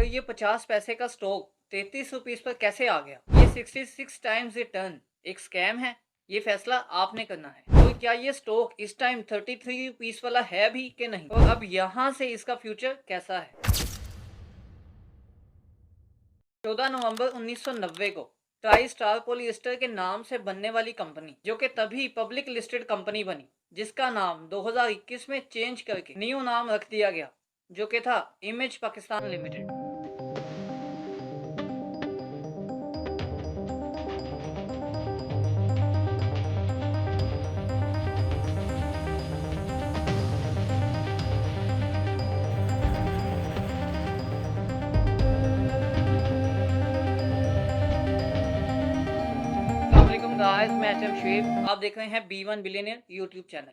ये 50 पैसे का स्टॉक 33 रुपीस पर कैसे आ गया? ये 66 टाइम्स रिटर्न एक स्कैम है। ये फैसला आपने करना है। तो क्या ये स्टॉक इस टाइम 33 रुपीस वाला है भी कि नहीं, और अब यहाँ से इसका फ्यूचर कैसा है? 14 नवंबर 1990 को ट्राई स्टार पॉलिएस्टर के नाम से बनने वाली कंपनी, जो कि तभी पब्लिक लिस्टेड कंपनी बनी, जिसका नाम 2021 में चेंज करके न्यू नाम रख दिया गया, जो कि था इमेज पाकिस्तान लिमिटेड। अस्सलाम गाइस, मैं एचएम शुएब। आप देख रहे हैं बी1 बिलियनियर यूट्यूब चैनल।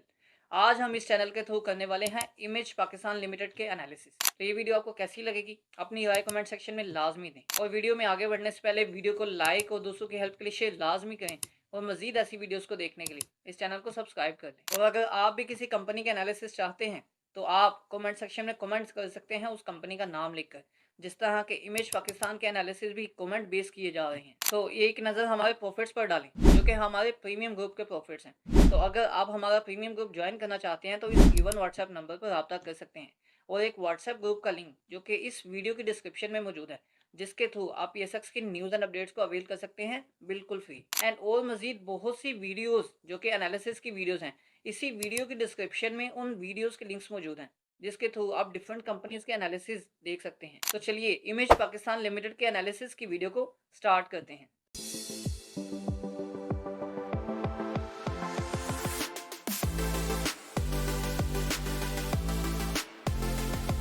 आज हम इस चैनल के थ्रू करने वाले हैं इमेज पाकिस्तान लिमिटेड के एनालिसिस। तो ये वीडियो आपको कैसी लगेगी, अपनी राय कमेंट सेक्शन में लाजमी दें, और वीडियो में आगे बढ़ने से पहले वीडियो को लाइक और दोस्तों की हेल्प के लिए शेयर लाजमी करें, और मजीद ऐसी वीडियोस को देखने के लिए इस चैनल को सब्सक्राइब कर दें। और अगर आप भी किसी कंपनी के एनालिसिस चाहते हैं तो आप कमेंट सेक्शन में कमेंट्स कर सकते हैं उस कंपनी का नाम लिखकर। जिस तरह के इमेज पाकिस्तान के एनालिसिस भी कमेंट बेस किए जा रहे हैं, तो एक नज़र हमारे प्रॉफिट्स पर डालें, जो कि हमारे प्रीमियम ग्रुप के प्रॉफिट्स हैं। तो अगर आप हमारा प्रीमियम ग्रुप ज्वाइन करना चाहते हैं तो इस गिवन व्हाट्सएप नंबर पर रब्ता कर सकते हैं, और एक व्हाट्सएप ग्रुप का लिंक जो कि इस वीडियो की डिस्क्रिप्शन में मौजूद है, जिसके थ्रू आप पीएसएक्स की न्यूज़ एंड अपडेट्स को अवेल कर सकते हैं बिल्कुल फ्री। एंड और मजीद बहुत सी वीडियोज़ जो कि एनालिसिस की वीडियोज़ हैं, इसी वीडियो की डिस्क्रिप्शन में उन वीडियोज़ के लिंक्स मौजूद हैं, जिसके थ्रू आप डिफरेंट कंपनीज के एनालिसिस देख सकते हैं। तो चलिए इमेज पाकिस्तान लिमिटेड के एनालिसिस की वीडियो को स्टार्ट करते हैं।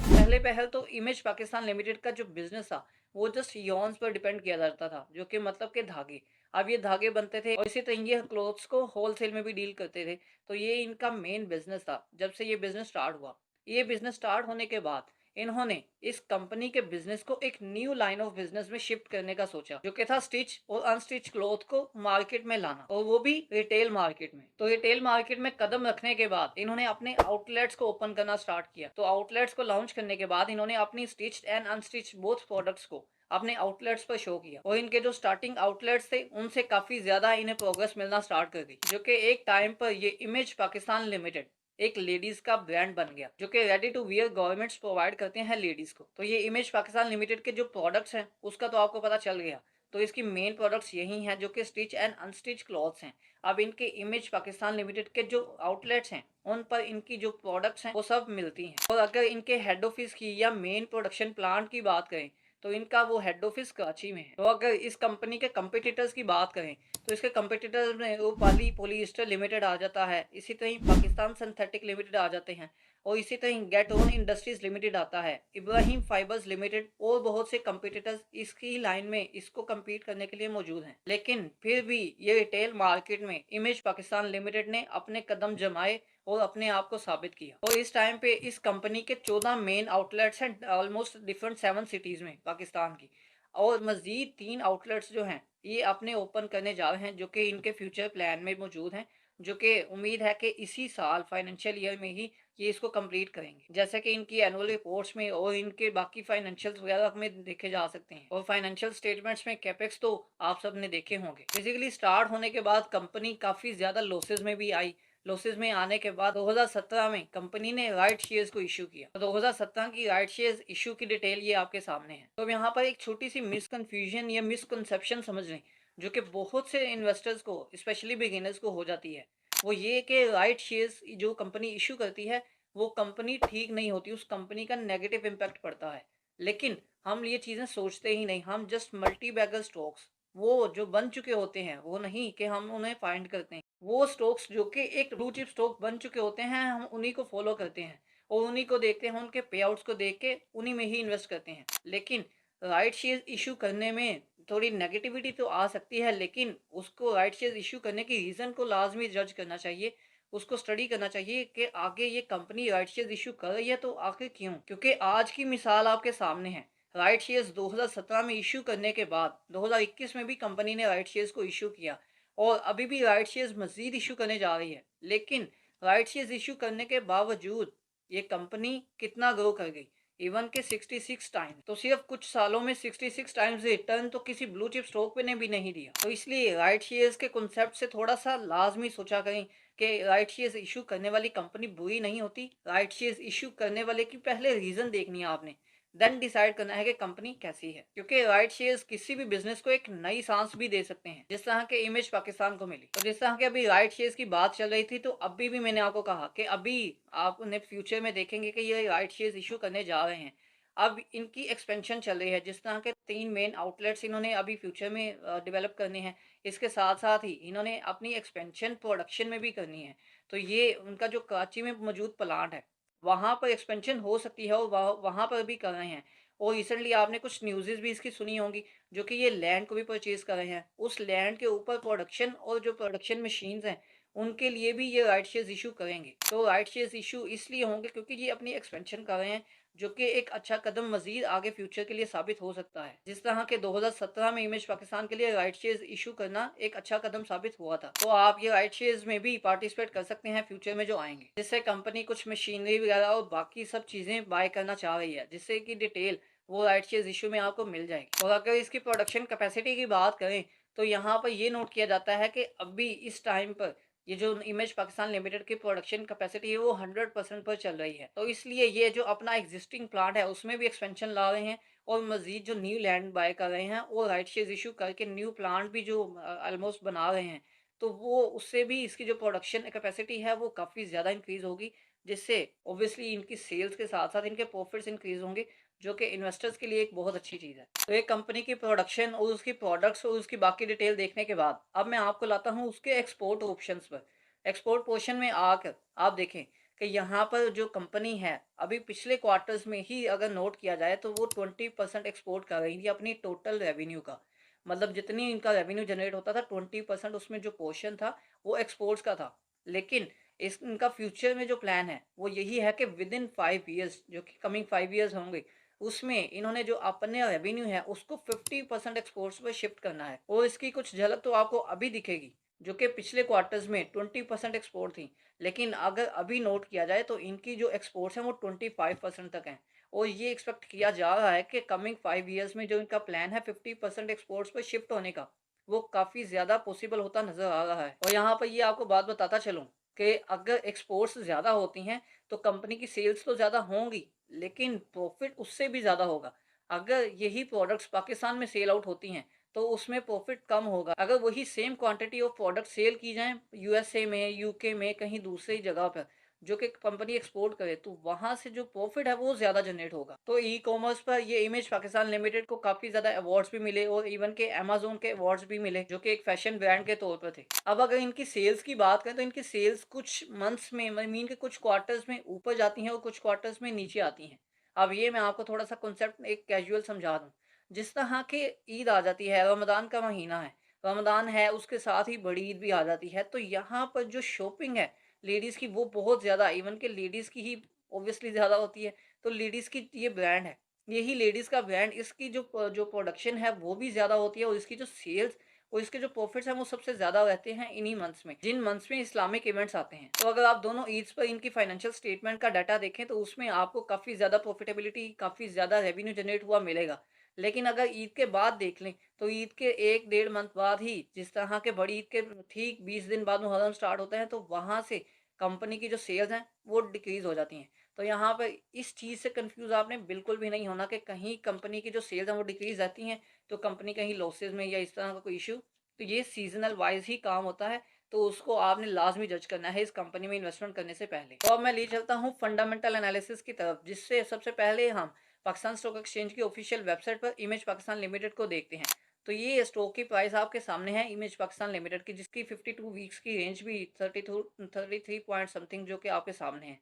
पहले पहल तो इमेज पाकिस्तान लिमिटेड का जो बिजनेस था वो जस्ट यॉन्स पर डिपेंड किया जाता था, जो कि मतलब के धागे। अब ये धागे बनते थे और इसी तरह ये क्लोथ्स को होलसेल में भी डील करते थे। तो ये इनका मेन बिजनेस था जब से ये बिजनेस स्टार्ट हुआ। ये बिजनेस स्टार्ट होने के बाद इन्होंने इस कंपनी के बिजनेस को एक न्यू लाइन ऑफ बिजनेस में शिफ्ट करने का सोचा, जो कि था स्टिच और अनस्टिच क्लॉथ को मार्केट में लाना, और वो भी रिटेल मार्केट में। तो रिटेल मार्केट में कदम रखने के बाद इन्होंने अपने आउटलेट्स को ओपन करना स्टार्ट किया। तो आउटलेट्स को लॉन्च करने के बाद इन्होंने अपनी stitched and unstitched both products को अपने आउटलेट्स पर शो किया, और इनके जो स्टार्टिंग आउटलेट्स थे उनसे काफी ज्यादा इन्हें प्रोग्रेस मिलना स्टार्ट कर दी, जो कि एक टाइम पर ये इमेज पाकिस्तान लिमिटेड एक लेडीज का ब्रांड बन गया, जो कि ready to wear governments provide करते हैं लेडीज को। तो ये इमेज पाकिस्तान लिमिटेड के जो प्रोडक्ट्स हैं उसका तो आपको पता चल गया। तो इसकी मेन प्रोडक्ट्स यही हैं, जो कि स्टिच एंड अनस्टिच क्लॉथ्स हैं। अब इनके इमेज पाकिस्तान लिमिटेड के जो आउटलेट्स हैं उन पर इनकी जो प्रोडक्ट्स हैं वो सब मिलती हैं। और अगर इनके हेड ऑफिस की या मेन प्रोडक्शन प्लांट की बात करें तो इनका वो हेड ऑफिस कराची में है। तो अगर इस कंपनी के कंपिटिटर्स की बात करें तो इसके कंपिटिटर्स में वो पाली पॉलीएस्टर लिमिटेड आ जाता है, इसी तरह पाकिस्तान सिंथेटिक लिमिटेड आ जाते हैं, और इसी तरह गेट ओन इंडस्ट्रीज लिमिटेड आता है, इब्राहिम फाइबर्स लिमिटेड, और बहुत से कंपटीटर्स इसकी लाइन में इसको compete करने के लिए मौजूद हैं। लेकिन फिर भी ये रिटेल मार्केट में इमेज पाकिस्तान लिमिटेड ने अपने कदम जमाए और अपने आप को साबित किया। और इस टाइम पे इस कंपनी के 14 मेन आउटलेट्स हैं, ऑलमोस्ट डिफरेंट 7 सिटीज में पाकिस्तान की, और मजीद 3 आउटलेट्स जो हैं ये अपने ओपन करने जा रहे हैं, जो कि इनके फ्यूचर प्लान में मौजूद हैं, जो कि उम्मीद है कि इसी साल फाइनेंशियल ईयर में ही ये इसको कंप्लीट करेंगे, जैसे कि इनकी एनुअल रिपोर्ट्स में और इनके बाकी फाइनेंशियल्स वगैरह में देखे जा सकते हैं। और फाइनेंशियल स्टेटमेंट्स में कैपेक्स तो आप सब ने देखे होंगे। बेसिकली स्टार्ट होने के बाद कंपनी काफ़ी ज़्यादा लॉसेज में भी आई। लॉसेज में आने के बाद 2017 में कंपनी ने राइट शेयर्स को इशू किया। तो 2017 की राइट शेयर्स इशू की डिटेल ये आपके सामने है। तो यहाँ पर एक छोटी सी मिसकन्फ्यूजन या मिसकंसेप्शन समझ लें, जो कि बहुत से इन्वेस्टर्स को स्पेशली बिगिनर्स को हो जाती है। वो ये कि राइट शेयर्स जो कंपनी इशू करती है वो कंपनी ठीक नहीं होती, उस कंपनी का नेगेटिव इम्पैक्ट पड़ता है। लेकिन हम ये चीज़ें सोचते ही नहीं, हम जस्ट मल्टी बैगर स्टॉक्स वो जो बन चुके होते हैं वो नहीं कि हम उन्हें फाइंड करते हैं। वो स्टॉक्स जो कि एक ब्लू चिप स्टॉक बन चुके होते हैं हम उन्हीं को फॉलो करते हैं, और उन्हीं को देखते हैं, उनके पे आउट्स को देख के उन्हीं में ही इन्वेस्ट करते हैं। लेकिन राइट शेयर इशू करने में थोड़ी नेगेटिविटी तो आ सकती है, लेकिन उसको राइट शेयर इशू करने की रीज़न को लाजमी जज करना चाहिए, उसको स्टडी करना चाहिए कि आगे ये कंपनी राइट शेयर इशू कर रही है तो आखिर क्यों। क्योंकि आज की मिसाल आपके सामने है। राइट शेयर्स 2017 में इशू करने के बाद 2021 में भी कंपनी ने राइट शेयर्स को इशू किया, और अभी भी राइट शेयर्स मजीद इशू करने जा रही है। लेकिन राइट शेयर्स इशू करने के बावजूद ये कंपनी कितना ग्रो कर गई, इवन के 66 टाइम्स। तो सिर्फ कुछ सालों में 66 टाइम्स रिटर्न तो किसी ब्लू चिप स्टॉक पे ने भी नहीं दिया। तो इसलिए राइट शेयर्स के कॉन्सेप्ट से थोड़ा सा लाजमी सोचा करें कि राइट शेयर्स इशू करने वाली कंपनी बुरी नहीं होती। राइट शेयर्स इशू करने वाले की पहले रीजन देखनी है आपने, देन डिसाइड करना है कि कंपनी कैसी है, क्योंकि राइट शेयर्स किसी भी बिजनेस को एक नई सांस भी दे सकते हैं, जिस तरह के इमेज पाकिस्तान को मिली। तो जिस तरह के अभी राइट शेयर्स की बात चल रही थी, तो अभी भी मैंने आपको कहा कि अभी आप उन्हें फ्यूचर में देखेंगे कि ये राइट शेयर्स इशू करने जा रहे हैं। अब इनकी एक्सपेंशन चल रही है, जिस तरह के 3 मेन आउटलेट्स इन्होंने अभी फ्यूचर में डेवलप करने हैं। इसके साथ-साथ ही इन्होंने अपनी एक्सपेंशन प्रोडक्शन में भी करनी है। तो ये उनका जो कराची में मौजूद प्लांट है, वहाँ पर एक्सपेंशन हो सकती है और वहाँ पर भी कर रहे हैं। और रिसेंटली आपने कुछ न्यूज़ेज़ भी इसकी सुनी होंगी, जो कि ये लैंड को भी परचेज़ कर रहे हैं। उस लैंड के ऊपर प्रोडक्शन और जो प्रोडक्शन मशीन्स हैं, उनके लिए भी ये राइट शेयर्स इश्यू करेंगे। तो राइट शेयर्स इश्यू इसलिए होंगे क्योंकि ये अपनी एक्सपेंशन कर रहे हैं, जो कि एक अच्छा कदम मज़ीद आगे फ्यूचर के लिए साबित हो सकता है। जिस तरह के 2017 में इमेज पाकिस्तान के लिए राइट शेयर्स इश्यू करना एक अच्छा कदम साबित हुआ था। तो आप ये राइट शेयर्स में भी पार्टिसिपेट कर सकते हैं फ्यूचर में जो आएँगे। जिससे कंपनी कुछ मशीनरी वगैरह और बाकी सब चीज़ें बाय करना चाह रही है, जिससे कि डिटेल वो राइट शेयर्स इश्यू में आपको मिल जाएगी। और अगर इसकी प्रोडक्शन कैपेसिटी की बात करें, तो यहाँ पर ये नोट किया जाता है कि अभी इस टाइम पर ये जो इमेज पाकिस्तान लिमिटेड की प्रोडक्शन कैपेसिटी है वो 100% पर चल रही है। तो इसलिए ये जो अपना एग्जिस्टिंग प्लांट है उसमें भी एक्सपेंशन ला रहे हैं और मज़ीद जो न्यू लैंड बाय कर रहे हैं और राइट शेयर्स इश्यू करके न्यू प्लांट भी जो ऑलमोस्ट बना रहे हैं। तो वो उससे भी इसकी जो प्रोडक्शन कैपेसिटी है वो काफ़ी ज़्यादा इंक्रीज़ होगी, जिससे ऑब्वियसली इनकी सेल्स के साथ-साथ इनके प्रॉफिट्स इंक्रीज़ होंगे, जो कि इन्वेस्टर्स के लिए एक बहुत अच्छी चीज़ है। तो एक कंपनी की प्रोडक्शन और उसकी प्रोडक्ट्स और उसकी बाकी डिटेल देखने के बाद अब मैं आपको लाता हूँ उसके एक्सपोर्ट ऑप्शंस पर। एक्सपोर्ट पोर्शन में आकर आप देखें कि यहाँ पर जो कंपनी है, अभी पिछले क्वार्टर्स में ही अगर नोट किया जाए तो वो 20% एक्सपोर्ट कर रही थी अपनी टोटल रेवेन्यू का। मतलब जितनी इनका रेवेन्यू जनरेट होता था 20% उसमें जो पोर्शन था वो एक्सपोर्ट्स का था। लेकिन इस इनका फ्यूचर में जो प्लान है वो यही है कि विदिन 5 ईयर्स, जो कि कमिंग 5 ईयर्स होंगे, उसमें इन्होंने जो अपने रेवेन्यू है उसको 50% एक्सपोर्ट्स पर शिफ्ट करना है। और इसकी कुछ झलक तो आपको अभी दिखेगी, जो कि पिछले क्वार्टर्स में 20% एक्सपोर्ट थी। लेकिन अगर अभी नोट किया जाए तो इनकी जो एक्सपोर्ट्स हैं वो 25% तक हैं। और ये एक्सपेक्ट किया जा रहा है कि कमिंग 5 ईयर्स में जो इनका प्लान है 50% एक्सपोर्ट्स पर शिफ्ट होने का, वो काफ़ी ज़्यादा पॉसिबल होता नज़र आ रहा है। और यहाँ पर ये आपको बात बताता चलूँ कि अगर एक्सपोर्ट्स ज़्यादा होती हैं तो कंपनी की सेल्स तो ज़्यादा होंगी, लेकिन प्रॉफ़िट उससे भी ज़्यादा होगा। अगर यही प्रोडक्ट्स पाकिस्तान में सेल आउट होती हैं, तो उसमें प्रॉफ़िट कम होगा। अगर वही same quantity of product sale की जाएँ यूएसए में, यूके में, कहीं दूसरी जगह पर, जो कि कंपनी एक्सपोर्ट करे, तो वहाँ से जो प्रॉफ़िट है वो ज़्यादा जनरेट होगा। तो ई-कॉमर्स पर ये इमेज पाकिस्तान लिमिटेड को काफ़ी ज़्यादा अवार्ड्स भी मिले और इवन के अमेज़न के अवार्ड्स भी मिले, जो कि एक फैशन ब्रांड के तौर पर थे। अब अगर इनकी सेल्स की बात करें तो इनकी सेल्स कुछ मंथ्स में, आई मीन के कुछ क्वार्टर्स में ऊपर जाती हैं और कुछ क्वार्टर्स में नीचे आती हैं। अब ये मैं आपको थोड़ा-सा कॉन्सेप्ट एक कैजुअल समझा दूँ। जिस तरह के ईद आ जाती है, रमज़ान का महीना है, रमज़ान है, उसके साथ ही बड़ी ईद भी आ जाती है, तो यहाँ पर जो शॉपिंग है लेडीज़ की वो बहुत ज़्यादा, इवन के लेडीज़ की ही ऑब्वियसली ज़्यादा होती है। तो लेडीज़ की ये ब्रांड है, यही लेडीज़ का ब्रांड, इसकी जो प्रोडक्शन है वो भी ज़्यादा होती है और इसकी जो सेल्स और इसके जो प्रॉफिट्स हैं वो सबसे ज़्यादा रहते हैं इन्हीं मंथ्स में, जिन मंथ्स में इस्लामिक इवेंट्स आते हैं। तो अगर आप दोनों ईद्स पर इनकी फाइनेंशियल स्टेटमेंट का डाटा देखें तो उसमें आपको काफ़ी ज़्यादा प्रॉफिटेबिलिटी, काफ़ी ज़्यादा रेवेन्यू जनरेट हुआ मिलेगा। लेकिन अगर ईद के बाद देख लें, तो ईद के 1 डेढ़ मंथ बाद ही, जिस तरह के बड़ी ईद के ठीक 20 दिन बाद मुहर्रम स्टार्ट होता है, तो वहाँ से कंपनी की जो सेल्स हैं वो डिक्रीज़ हो जाती हैं। तो यहाँ पर इस चीज़ से कन्फ्यूज़ आपने बिल्कुल भी नहीं होना कि कहीं कंपनी की जो सेल्स हैं वो डिक्रीज़ रहती हैं, तो कंपनी कहीं लॉसेस में या इस तरह का कोई इश्यू। तो ये सीज़नल वाइज़ ही काम होता है, तो उसको आपने लाज़मी जज करना है इस कंपनी में इन्वेस्टमेंट करने से पहले। तो अब मैं ले चलता हूँ फंडामेंटल एनालिसिस की तरफ, जिससे सबसे पहले हम पाकिस्तान स्टॉक एक्सचेंज की ऑफिशियल वेबसाइट पर इमेज पाकिस्तान लिमिटेड को देखते हैं। तो ये स्टॉक की प्राइस आपके सामने है इमेज पाकिस्तान लिमिटेड की, जिसकी 52 वीक्स की रेंज भी 33 पॉइंट समथिंग जो कि आपके सामने है।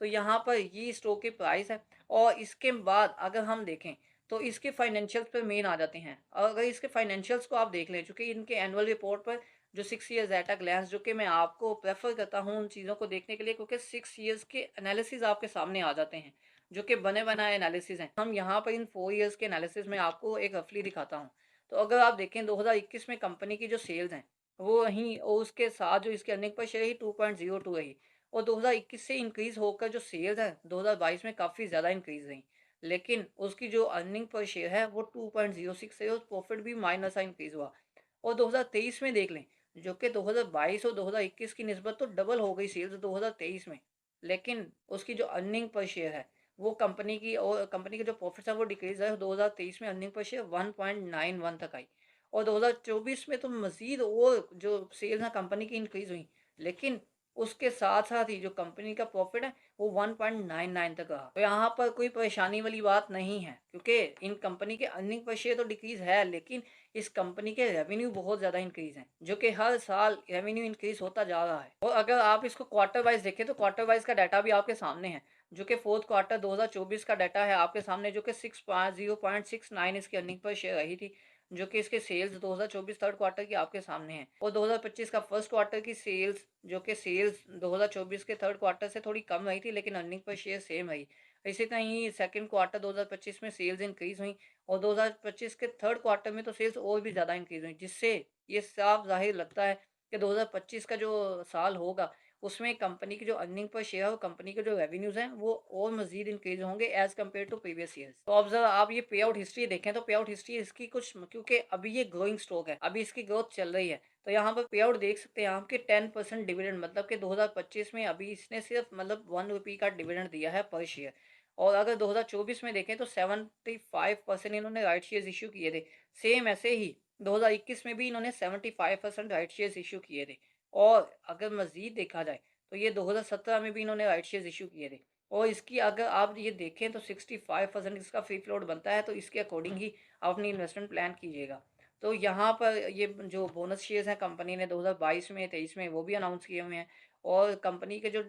तो यहाँ पर ये स्टॉक की प्राइस है। और इसके बाद अगर हम देखें तो इसके फाइनेंशियल्स पे मेन आ जाते हैं। और अगर इसके फाइनेंशियल्स को आप देख लें, चूँकि इनके एनुअल रिपोर्ट पर जो 6 ईयर्स एट अ ग्लैंस, जो कि मैं आपको प्रेफ़र करता हूँ उन चीज़ों को देखने के लिए, क्योंकि 6 ईयर्स के एनालिसिस आपके सामने आ जाते हैं, जो कि बने-बनाए एनालिसिस हैं। हम यहाँ पर इन 4 ईयर्स के एनालिसिस में आपको एक रफ़ली दिखाता हूँ। तो अगर आप देखें 2021 में कंपनी की जो सेल्स हैं, वो वहीं और उसके साथ जो इसकी अर्निंग पर शेयर ही 2.02 रही, और 2021 से इंक्रीज़ होकर जो सेल्स है 2022 में काफ़ी ज़्यादा इंक्रीज़ रही। लेकिन उसकी जो अर्निंग पर शेयर है वो 2.06 है और प्रॉफिट भी माइनर सा इंक्रीज़ हुआ। और 2023 में देख लें, जो कि 2022 और 2021 की निस्बत तो डबल हो गई सेल्स 2023 में। लेकिन उसकी जो अर्निंग पर शेयर है, वो कंपनी की और कंपनी के जो प्रॉफिट्स है वो डिक्रीज़ है। 2023 में अर्निंग पर शेयर 1.91 तक आई और 2024 में तो मज़ीद और जो सेल्स हैं कंपनी की इंक्रीज़ हुई। लेकिन उसके साथ-साथ ही जो कंपनी का प्रॉफिट है वो 1.99 तक रहा। तो यहाँ पर कोई परेशानी वाली बात नहीं है, क्योंकि इन कंपनी के अर्निंग पर शेयर तो डिक्रीज़ है, लेकिन इस कंपनी के रेवेन्यू बहुत ज़्यादा इंक्रीज़ हैं, जो कि हर साल रेवेन्यू इंक्रीज़ होता जा रहा है। और अगर आप इसको क्वार्टर वाइज़ देखें तो क्वार्टर वाइज़ का डाटा भी आपके सामने है, जो कि फोर्थ क्वार्टर 2024 का डाटा है आपके सामने, जो कि 0.69 इसकी अर्निंग पर शेयर रही थी, जो कि इसके सेल्स 2024 थर्ड क्वार्टर की आपके सामने है। और 2025 का फर्स्ट क्वार्टर की सेल्स, जो कि सेल्स 2024 के थर्ड क्वार्टर से थोड़ी कम रही थी, लेकिन अर्निंग पर शेयर सेम रही। इसी तरह ही सेकंड क्वार्टर 2025 में सेल्स इंक्रीज़ हुई और 2025 के थर्ड क्वार्टर में तो सेल्स और भी ज़्यादा इंक्रीज़ हुई, जिससे ये साफ ज़ाहिर लगता है कि 2025 का जो साल होगा, उसमें कंपनी की जो अर्निंग पर शेयर और कंपनी के जो रेवेन्यूज़ हैं, वो और मज़ीद इंक्रीज़ होंगे as compare to previous years. तो अब ज़रा आप ये पे आउट हिस्ट्री देखें, तो पे आउट हिस्ट्री इसकी कुछ, क्योंकि अभी ये ग्रोइंग स्टॉक है, अभी इसकी ग्रोथ चल रही है। तो यहाँ पर पे आउट देख सकते हैं आप कि 10% डिविडेंड, मतलब कि 2025 में अभी इसने सिर्फ मतलब ₹1 का डिविडेंड दिया है पर शेयर। और अगर 2024 में देखें तो 75% इन्होंने राइट शेयर्स इश्यू किए थे। सेम ऐसे ही 2021 में भी इन्होंने 75% राइट शेयर्स इश्यू किए थे। और अगर मज़ीद देखा जाए तो ये 2017 में भी इन्होंने राइट शेयर्स इश्यू किए थे। और इसकी अगर आप ये देखें तो 65% इसका फ्री फ्लोट बनता है, तो इसके अकॉर्डिंग ही आप अपनी इन्वेस्टमेंट प्लान कीजिएगा। तो यहाँ पर ये जो बोनस शेयर्स हैं कंपनी ने 2022 में, 23 में वो भी अनाउंस किए हुए हैं। और कंपनी के जो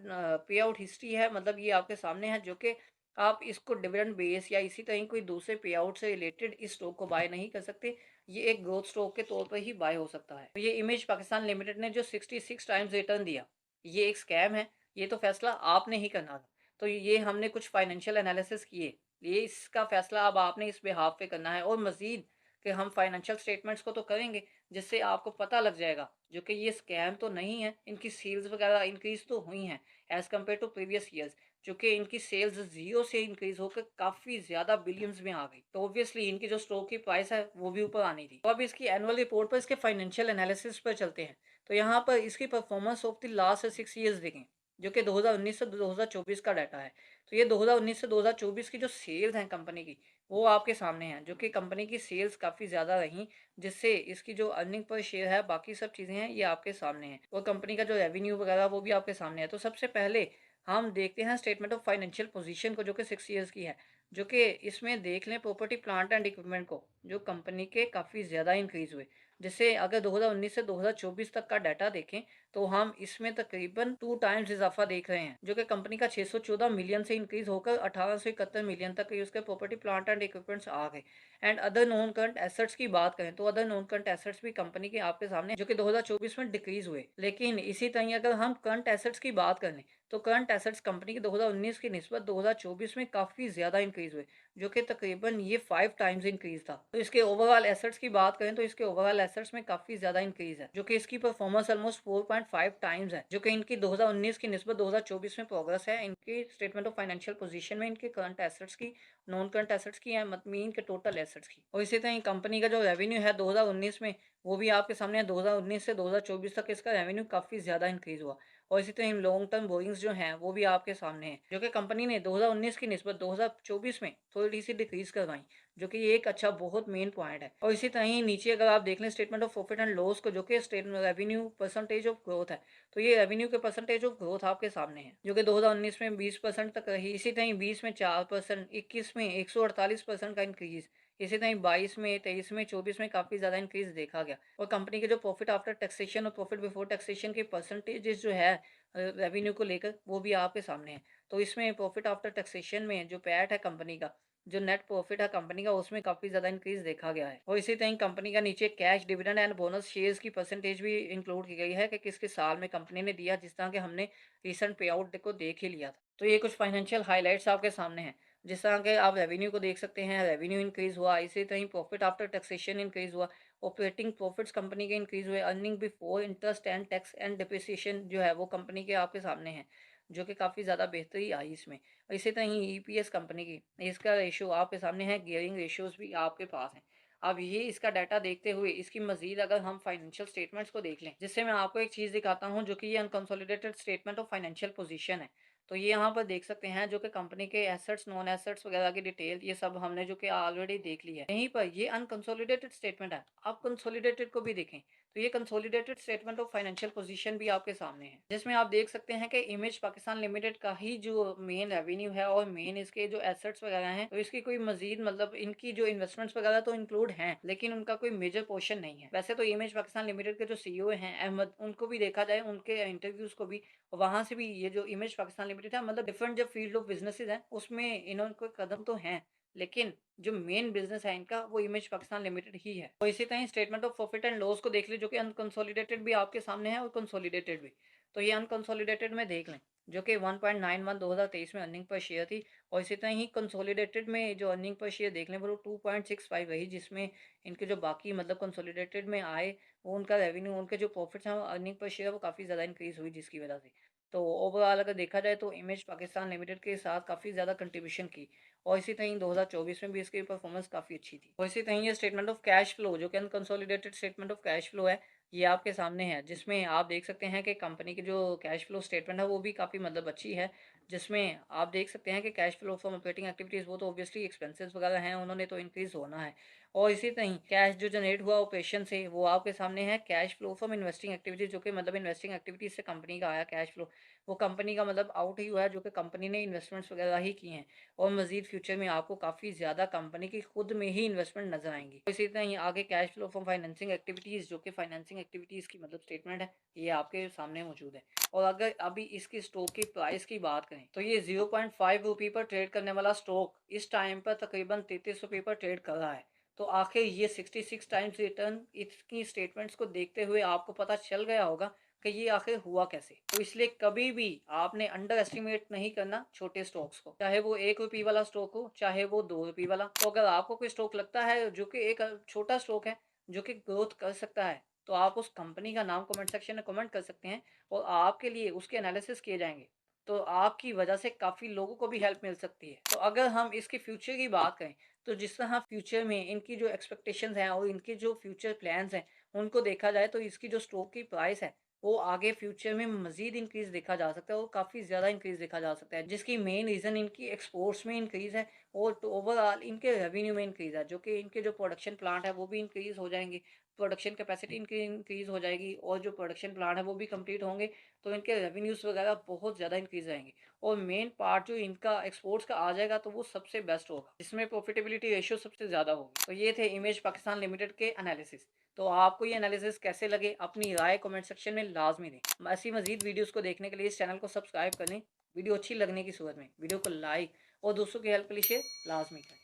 पे आउट हिस्ट्री है, मतलब ये आपके सामने है, जो कि आप इसको डिविडेंड बेस या इसी तरह कोई दूसरे पे आउट से रिलेटेड इस स्टॉक को बाय नहीं कर सकते। ये एक ग्रोथ स्टॉक के तौर पर ही बाय हो सकता है। तो ये इमेज पाकिस्तान लिमिटेड ने जो 66 टाइम्स रिटर्न दिया, ये एक स्कैम है। ये तो फैसला आपने ही करना था। तो ये हमने कुछ फाइनेंशियल एनालिसिस किए, ये इसका फैसला अब आपने इस बिहाफ पे करना है। और मज़ीद कि हम फाइनेंशियल स्टेटमेंट्स को तो करेंगे, जिससे आपको पता लग जाएगा जो कि ये स्कैम तो नहीं है, इनकी सेल्स वगैरह इंक्रीज़ तो हुई हैं as compare to previous years. चूँकि इनकी सेल्स 0 से इंक्रीज़ होकर काफ़ी ज़्यादा बिलियंस में आ गई, तो ऑब्वियसली इनकी जो स्टॉक की प्राइस है वो भी ऊपर आनी थी। तो अब इसकी एनुअल रिपोर्ट पर इसके फाइनेंशियल एनालिसिस पर चलते हैं। तो यहाँ पर इसकी performance of the last 6 years देखें, जो कि 2019 से 2024 का डाटा है। तो ये 2019 से 2024 की जो सेल्स हैं कंपनी की, वो आपके सामने हैं, जो कि कंपनी की सेल्स काफ़ी ज़्यादा रहीं, जिससे इसकी जो अर्निंग पर शेयर है, बाकी सब चीज़ें हैं, ये आपके सामने हैं। और कंपनी का जो रेवेन्यू वगैरह वो भी आपके सामने है। तो सबसे पहले हम देखते हैं स्टेटमेंट ऑफ फाइनेंशियल पोजीशन को, जो कि 6 ईयर्स की है, जो कि इसमें देख लें प्रॉपर्टी प्लांट एंड इक्विपमेंट को, जो कंपनी के काफ़ी ज़्यादा इंक्रीज़ हुए। जिससे अगर 2019 से 2024 तक का डाटा देखें, तो हम इसमें तकरीबन 2 टाइम्स इज़ाफ़ा देख रहे हैं, जो कि कंपनी का 614 मिलियन से इंक्रीज़ होकर 1871 मिलियन तक ये उसके प्रॉपर्टी प्लांट एंड इक्विपमेंट्स आ गए। And other non current assets की बात करें, तो अदर नॉन करंट एसेट्स भी कंपनी के आपके सामने, जो कि 2024 में डिक्रीज़ हुए। लेकिन इसी तरह अगर हम करंट एसेट्स की बात कर लें, तो करंट एसेट्स कंपनी के 2019 की निस्बत 2024 में काफ़ी ज़्यादा इंक्रीज़ हुए, जो कि तकरीबन ये 5 टाइम्स इंक्रीज़ था। तो इसके ओवरऑल एसेट्स की बात करें, तो इसके ओवरऑल एसेट्स में काफ़ी ज़्यादा इंक्रीज़ है, जो कि इसकी परफॉर्मेंस ऑलमोस्ट 4.5 टाइम्स है, जो कि इनकी 2019 की निस्बत 2024 में प्रोग्रेस है। इनकी स्टेटमेंट ऑफ फाइनेंशियल पोजीशन में इनके करंट एसेट्स की, नॉन करंट एसेट्स की है, मीन के टोटल एसेट्स की। और इसी तरह कंपनी का जो रेवेन्यू है 2019 में, वो भी आपके सामने है। 2019 से 2024 तक इसका रेवेन्यू काफ़ी ज़्यादा इंक्रीज़ हुआ। और इसी तरह लॉन्ग टर्म बोरिंग्स जो हैं, वो भी आपके सामने हैं, जो कि कंपनी ने 2019 की निस्बत 2024 में थोड़ी-सी डिक्रीज़ करवाई, जो कि ये एक अच्छा बहुत मेन पॉइंट है। और इसी तरह ही नीचे अगर आप देख लें statement of profit and loss को, जो कि state revenue percentage of growth है, तो ये रेवेन्यू के परसेंटेज ऑफ ग्रोथ आपके सामने है, जो कि 2019 में 20% तक रही। इसी तरह 20 में 4%, 21 में 148% का इंक्रीज़, इसी तरह 22 में, 23 में, 24 में काफ़ी ज़्यादा इंक्रीज़ देखा गया। और कंपनी के जो प्रॉफिट आफ्टर टैक्सेशन और प्रॉफिट बिफोर टैक्सेशन के परसेंटेजेस जो है रेवेन्यू को लेकर, वो भी आपके सामने है। तो इसमें प्रॉफिट आफ्टर टैक्सेशन में जो पैट है कंपनी का, जो नेट प्रॉफिट है कंपनी का, उसमें काफ़ी ज़्यादा इंक्रीज़ देखा गया है। और इसी तरह कंपनी का नीचे cash dividend and bonus shares की परसेंटेज भी इंक्लूड की गई है कि किस-किस साल में कंपनी ने दिया, जिस तरह के हमने रिसेंट पे आउट को देख ही लिया था। तो ये कुछ फाइनेंशियल हाइलाइट्स आपके सामने हैं। जिस तरह के आप रेवेन्यू को देख सकते हैं, रेवेन्यू इंक्रीज़ हुआ, इसी तरह प्रॉफिट आफ्टर टैक्सेशन इंक्रीज़ हुआ, ऑपरेटिंग प्रॉफिट्स कंपनी के इंक्रीज़ हुए, earning before interest and tax and depreciation जो है वो कंपनी के आपके सामने है। जो कि काफ़ी ज़्यादा बेहतरी आई इसमें। और इसी तरह ही ईपीएस कंपनी की, इसका रेशियो आपके सामने है, गियरिंग रेशियोज़ भी आपके पास हैं। अब ये इसका डाटा देखते हुए इसकी मज़ीद अगर हम फाइनेंशियल स्टेटमेंट्स को देख लें, जिससे मैं आपको एक चीज़ दिखाता हूँ जो कि ये unconsolidated statement of financial position है। तो ये यहाँ पर देख सकते हैं जो कि कंपनी के एसेट्स, नॉन एसेट्स वगैरह की डिटेल ये सब हमने जो कि ऑलरेडी देख ली है। यहीं पर ये अनकंसोलिडेटेड स्टेटमेंट है। आप कंसोलिडेटेड को भी देखें तो ये consolidated statement of financial position भी आपके सामने है, जिसमें आप देख सकते हैं कि इमेज पाकिस्तान लिमिटेड का ही जो मेन रेवेन्यू है और मेन इसके जो एसेट्स वगैरह हैं, तो इसकी कोई मजीद मतलब इनकी जो इन्वेस्टमेंट्स वगैरह तो इंक्लूड हैं, लेकिन उनका कोई मेजर पोर्शन नहीं है। वैसे तो इमेज पाकिस्तान लिमिटेड के जो सीईओ हैं अहमद, उनको भी देखा जाए, उनके इंटरव्यूज को भी, वहां से भी ये जो इमेज पाकिस्तान लिमिटेड है मतलब डिफरेंट जो फील्ड ऑफ बिजनेसेस हैं उसमें इन्होंने कदम तो हैं, लेकिन जो मेन बिजनेस है इनका वो इमेज पाकिस्तान लिमिटेड ही है। और इसी तरह statement of profit and loss को देख लीजिए, जो कि अनकंसोलिडेटेड भी आपके सामने है और कंसोलिडेटेड भी। तो ये अनकंसोलिडेटेड में देख लें, जो कि 1.91 2023 में अर्निंग पर शेयर थी। और इसी तरह ही कंसोलिडेटेड में जो अर्निंग पर शेयर देख लें वो 2.65 रही, जिसमें इनके जो बाकी मतलब कंसोलिडेटेड में आए वो उनका रेवेन्यू, उनके जो प्रॉफिट्स हैं, अर्निंग पर शेयर वो काफ़ी ज़्यादा इंक्रीज़ हुई, जिसकी वजह से तो ओवरऑल अगर देखा जाए तो इमेज पाकिस्तान लिमिटेड के साथ काफ़ी ज़्यादा कंट्रीब्यूशन की। और इसी तरह 2024 में भी इसकी परफॉर्मेंस काफ़ी अच्छी थी। और इसी तरह ये स्टेटमेंट ऑफ कैश फ्लो, जो कि unconsolidated statement of cash flow है, ये आपके सामने है, जिसमें आप देख सकते हैं कि कंपनी की जो कैश फ्लो स्टेटमेंट है वो भी काफ़ी मतलब अच्छी है, जिसमें आप देख सकते हैं कि cash flow from operating activities वो तो ऑब्वियसली एक्सपेंसेस वगैरह हैं, उन्होंने तो इंक्रीज़ होना है। और इसी तरह कैश जो जनरेट हुआ ऑपरेशन से वो आपके सामने है। Cash flow from investing activities, जो कि मतलब इन्वेस्टिंग एक्टिविटीज़ से कंपनी का आया कैश फ्लो, वो कंपनी का मतलब आउट ही हुआ है, जो कि कंपनी ने इन्वेस्टमेंट्स वगैरह ही की हैं। और मज़ीद फ्यूचर में आपको काफ़ी ज़्यादा कंपनी की खुद में ही इन्वेस्टमेंट नज़र आएँगी। इसी तरह ही आगे cash flow from financing activities, जो कि फाइनेंसिंग एक्टिविटीज़ की मतलब स्टेटमेंट है, ये आपके सामने मौजूद है। और अगर अभी इसकी स्टॉक की प्राइस की बात करें तो ये 0.5 रुपये पर ट्रेड करने वाला स्टॉक इस टाइम पर तकरीबन 33 रुपये पर ट्रेड कर रहा है। तो आखिर ये 66 टाइम्स रिटर्न इसकी स्टेटमेंट्स को देखते हुए आपको पता चल गया होगा कि ये आखिर हुआ कैसे। तो इसलिए कभी भी आपने अंडर एस्टिमेट नहीं करना छोटे स्टॉक्स को, चाहे वो 1 रुपये वाला स्टॉक हो, चाहे वो 2 रुपये वाला। तो अगर आपको कोई स्टॉक लगता है जो कि एक छोटा स्टॉक है, जो कि ग्रोथ कर सकता है, तो आप उस कंपनी का नाम कमेंट सेक्शन में कमेंट कर सकते हैं और आपके लिए उसके एनालिसिस किए जाएँगे। तो आपकी वजह से काफ़ी लोगों को भी हेल्प मिल सकती है। तो अगर हम इसके फ्यूचर की बात करें, तो जिस तरह फ्यूचर में इनकी जो एक्सपेक्टेशंस हैं और इनके जो फ्यूचर प्लान्स हैं, उनको देखा जाए तो इसकी जो स्टॉक की प्राइस है, वो आगे फ्यूचर में मज़ीद इंक्रीज़ देखा जा सकता है और काफ़ी ज़्यादा इंक्रीज़ देखा जा सकता है। जिसकी मेन रीज़न इनकी एक्सपोर्ट्स में इंक्रीज़ है और तो ओवरऑल इनके रेवेन्यू में इंक्रीज़ है, जो कि इनके जो प्रोडक्शन प्लांट है वो भी इंक्रीज़ हो जाएँगे। प्रोडक्शन कैपेसिटी इनकी इंक्रीज़ हो जाएगी और जो प्रोडक्शन प्लांट है वो भी कंप्लीट होंगे, तो इनके रेवेन्यूज़ वगैरह बहुत ज़्यादा इंक्रीज़ आएँगे। और मेन पार्ट जो इनका एक्सपोर्ट्स का आ जाएगा तो वो सबसे बेस्ट होगा, जिसमें प्रॉफिटेबिलिटी रेशियो सबसे ज़्यादा होगी। तो ये थे इमेज पाकिस्तान लिमिटेड के एनालिसिस। तो आपको ये एनालिसिस कैसे लगे अपनी राय कमेंट सेक्शन में लाजमी दें। ऐसी मजीद वीडियोस को देखने के लिए इस चैनल को सब्सक्राइब कर लें। वीडियो अच्छी लगने की सूरत में वीडियो को लाइक और दोस्तों की हेल्प के लिए शेयर लाजमी करें।